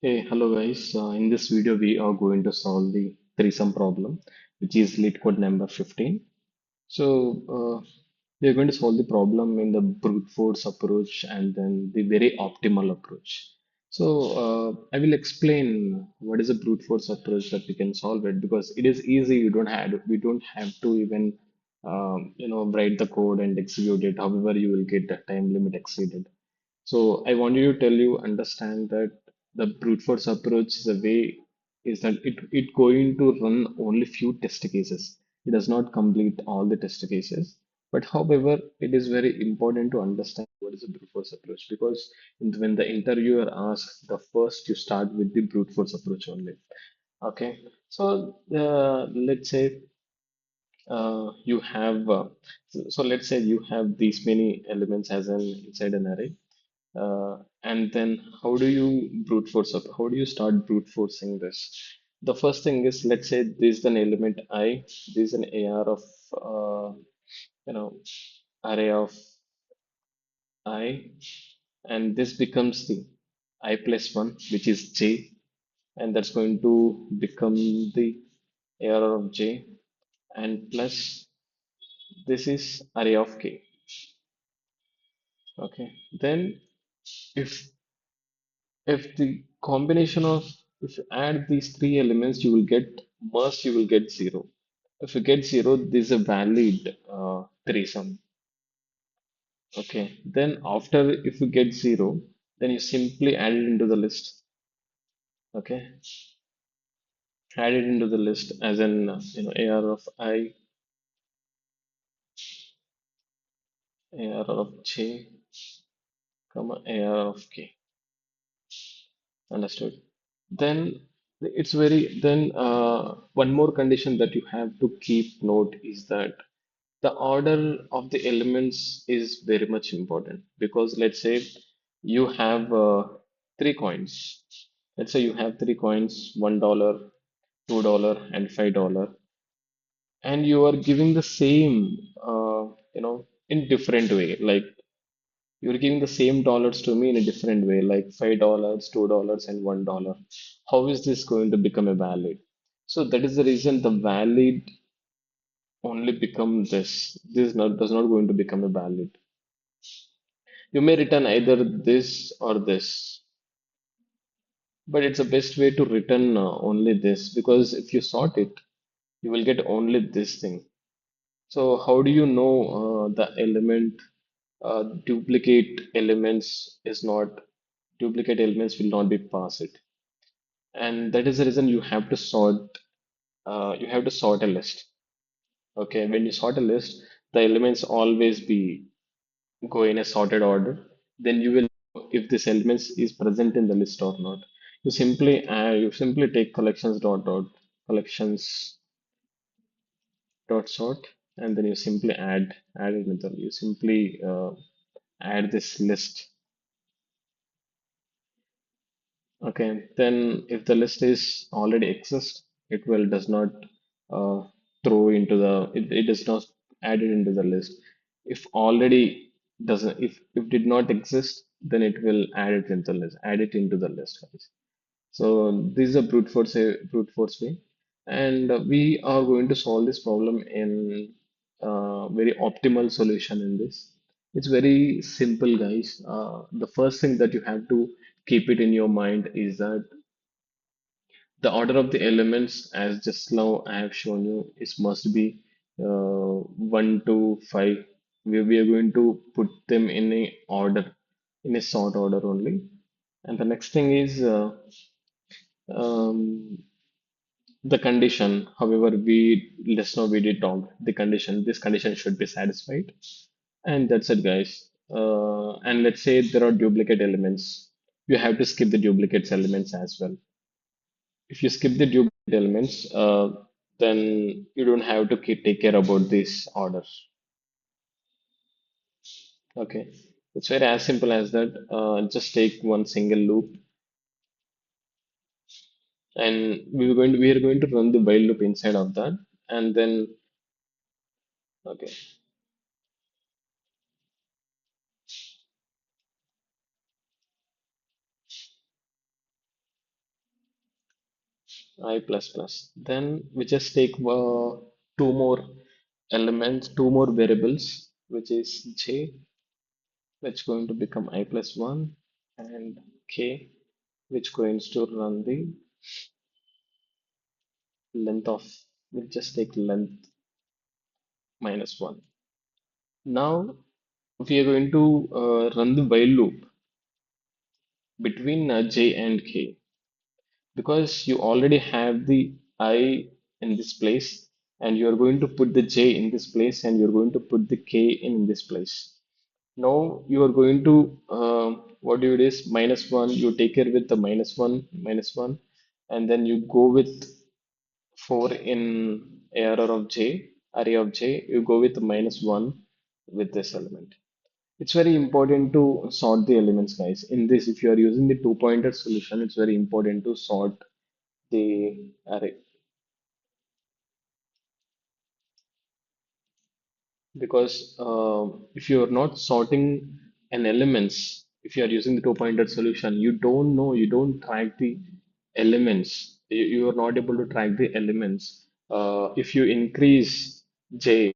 Hey, hello guys. In this video, we are going to solve the threesome problem, which is lead code number 15. So, we are going to solve the problem in the brute force approach and then the very optimal approach. So, I will explain what is a brute force approach that we can solve it because it is easy. We don't have to even, write the code and execute it. However, you will get the time limit exceeded. So I want you to tell you understand that the brute force approach is a way is that it going to run only few test cases. It does not complete all the test cases. But however, it is very important to understand what is a brute force approach because when the interviewer asks, the first you start with the brute force approach only. Okay, so let's say you have so let's say you have these many elements as an inside an array and then how do you brute force up? How do you start brute forcing this? The first thing is, let's say this is an element I, this is an AR of you know array of I, and this becomes the I plus one, which is J, and that's going to become the AR of J, and plus this is array of K. Okay, then if the combination of if you add these three elements, you will get first you will get zero. If you get zero, this is a valid threesome. Okay. Then after if you get zero, then you simply add it into the list. Okay. Add it into the list as an AR of I, AR of J, comma AR of K. Understood? Then it's very then one more condition that you have to keep note is that the order of the elements is very much important because let's say you have three coins. Let's say you have three coins, $1, $2, and $5, and you are giving the same, in different way. Like you're giving the same dollars to me in a different way, like $5, $2, and $1. How is this going to become a valid? So that is the reason the valid only become this. This not does not going to become a valid. You may return either this or this, but it's the best way to return only this because if you sort it, you will get only this thing. So how do you know the element duplicate elements is not duplicate elements will not be passed, and that is the reason you have to sort a list. Okay, when you sort a list, the elements always be go in a sorted order, then you will know if this elements is present in the list or not. You simply take collections dot sort, and then you simply add it with the you simply add this list. Okay, then if the list is already exist, it will does not uh, throw into it does not add it into the list. If already doesn't if did not exist, then it will add it into the list, guys. So this is a brute force way, and we are going to solve this problem in very optimal solution in this. It's very simple, guys. The first thing that you have to keep it in your mind is that the order of the elements, as just now I have shown you, is must be 1 to 5. We are going to put them in a order, in a sort order only. And the next thing is um, the condition. However, let's know we did talk the condition. This condition should be satisfied, and that's it, guys. And let's say there are duplicate elements. You have to skip the duplicates elements as well. If you skip the duplicate elements, then you don't have to take care about this order. Okay, it's very as simple as that. Just take one single loop, and we are going to run the while loop inside of that, and then okay, I plus plus. Then we just take two more elements, two more variables, which is j, which going to become I plus 1, and k, which going to run the length of, we'll just take length minus 1. Now we are going to run the while loop between j and k, because you already have the I in this place, and you are going to put the j in this place, and you're going to put the k in this place. Now you are going to what do you do is minus 1, you take care with the minus 1, and then you go with 4 in array of j, you go with minus 1 with this element. It's very important to sort the elements, guys. In this, if you are using the two pointer solution, it's very important to sort the array, because if you are not sorting an elements, if you are using the two pointer solution, you don't know, you don't track the elements. You are not able to track the elements. If you increase j,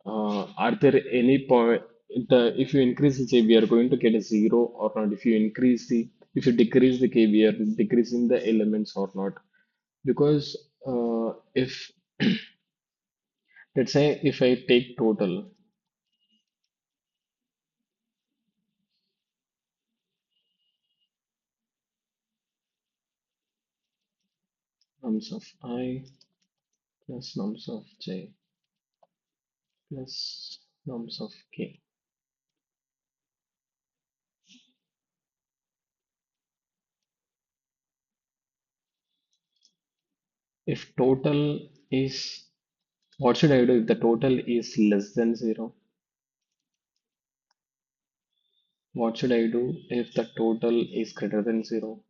are there any point, if you increase the j, we are going to get a 0 or not? If you decrease the k, we are decreasing the elements or not? Because if let's say if I take total nums of I plus nums of j plus nums of k, if total is, what should I do if the total is less than 0? What should I do if the total is greater than 0?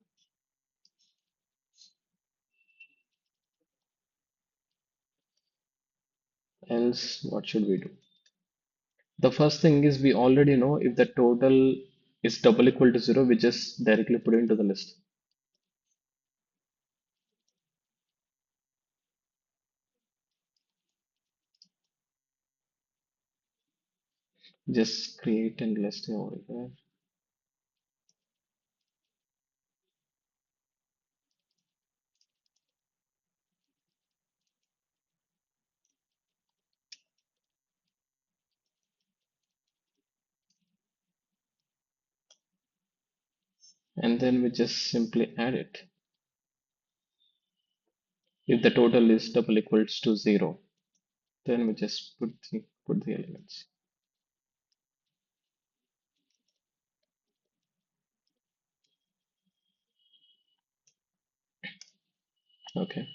Else, what should we do? The first thing is, we already know if the total is double equal to 0, we just directly put it into the list. Just create a list over here. And then we just simply add it. If the total is double equals to 0, then we just put the elements. Okay.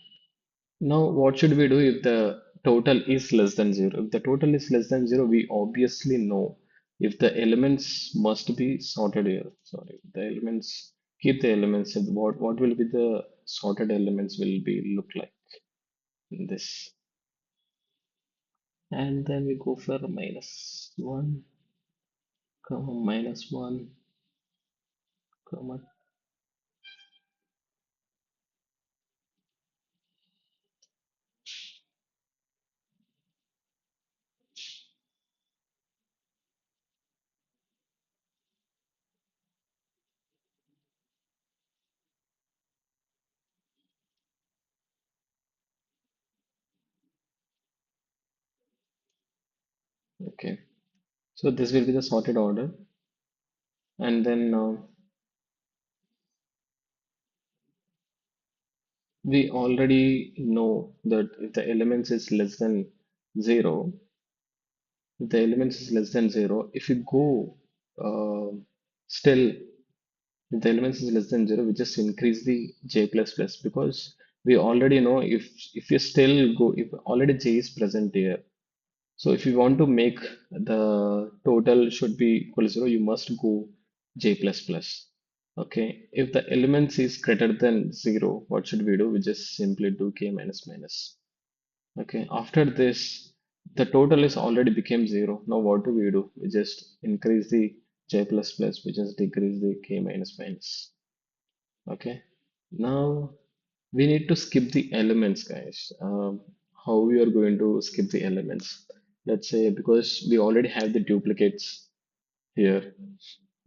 Now, what should we do if the total is less than 0? If the total is less than 0, we obviously know if the elements must be sorted here. Sorry, the elements, keep the elements. What will be the sorted elements will be look like in this. And then we go for minus 1, comma minus 1, comma. Okay. So this will be the sorted order. And then we already know that if the elements is less than 0, if the elements is less than 0, if you go still, if the elements is less than 0, we just increase the j plus plus, because we already know if you still go, if already j is present here. So if you want to make the total should be equal to 0, you must go j plus plus. Okay, if the elements is greater than 0, what should we do? We just simply do k minus minus. Okay, after this, the total is already became 0. Now what do we do? We just increase the j plus plus, we just decrease the k minus minus. Okay, now we need to skip the elements, guys. How we are going to skip the elements? Let's say because we already have the duplicates here.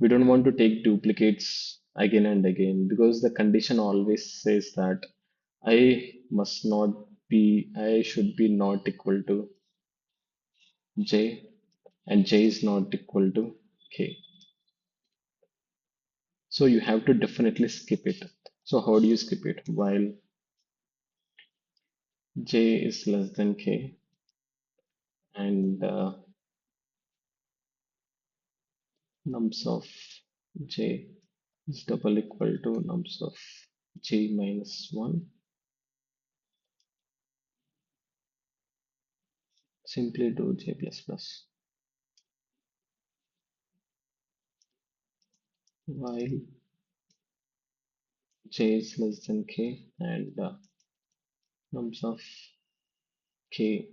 We don't want to take duplicates again and again because the condition always says that I must not I should be not equal to j and j is not equal to k. So you have to definitely skip it. So how do you skip it? While j is less than k and nums of j is double equal to nums of j minus 1, simply do j plus plus. While j is less than k and nums of k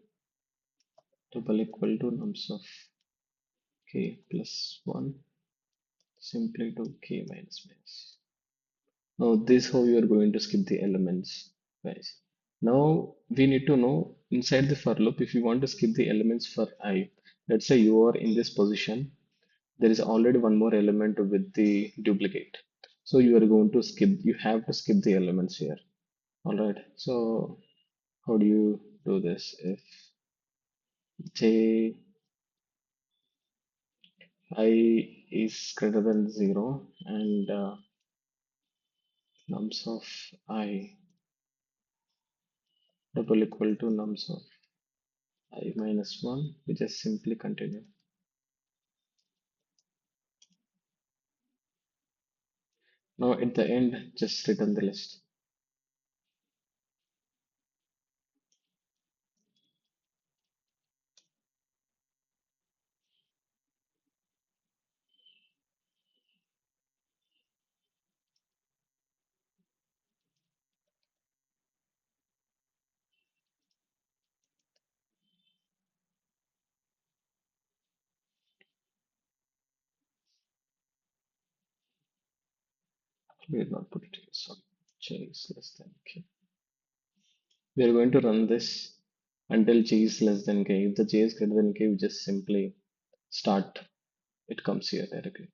double equal to nums of k plus 1, simply do k minus minus. Now this how you are going to skip the elements, guys. Now we need to know inside the for loop if you want to skip the elements for I. Let's say you are in this position. There is already one more element with the duplicate. So you are going to skip, you have to skip the elements here. All right. So how do you do this? If j I is greater than 0 and nums of I double equal to nums of I minus 1, we just simply continue. Now at the end, just return the list. We will not put it here. So j is less than k. We are going to run this until j is less than k. If the j is greater than k, we just simply start. It comes here directly.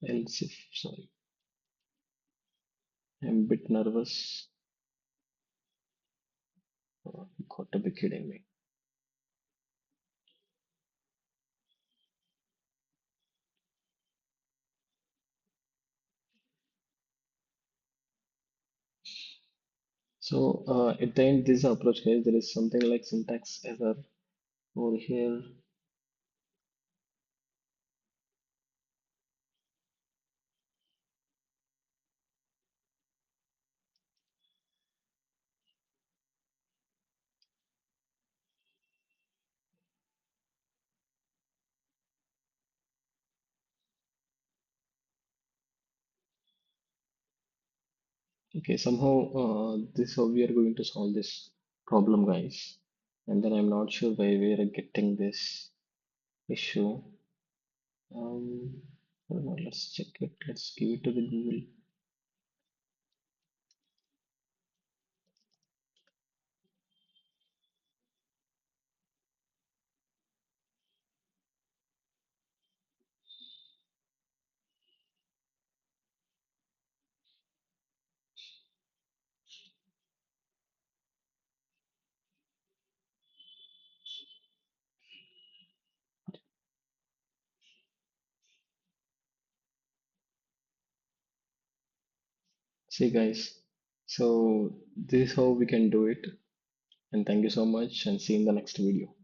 Else if, sorry, I'm a bit nervous. Oh, you got to be kidding me. So at the end, this approach, guys, there is something like syntax error over here. Okay, somehow this how we are going to solve this problem, guys. And then I'm not sure why we are getting this issue. I don't know, let's check it. Let's give it to the Google. See, guys. So this is how we can do it. And thank you so much, and see you in the next video.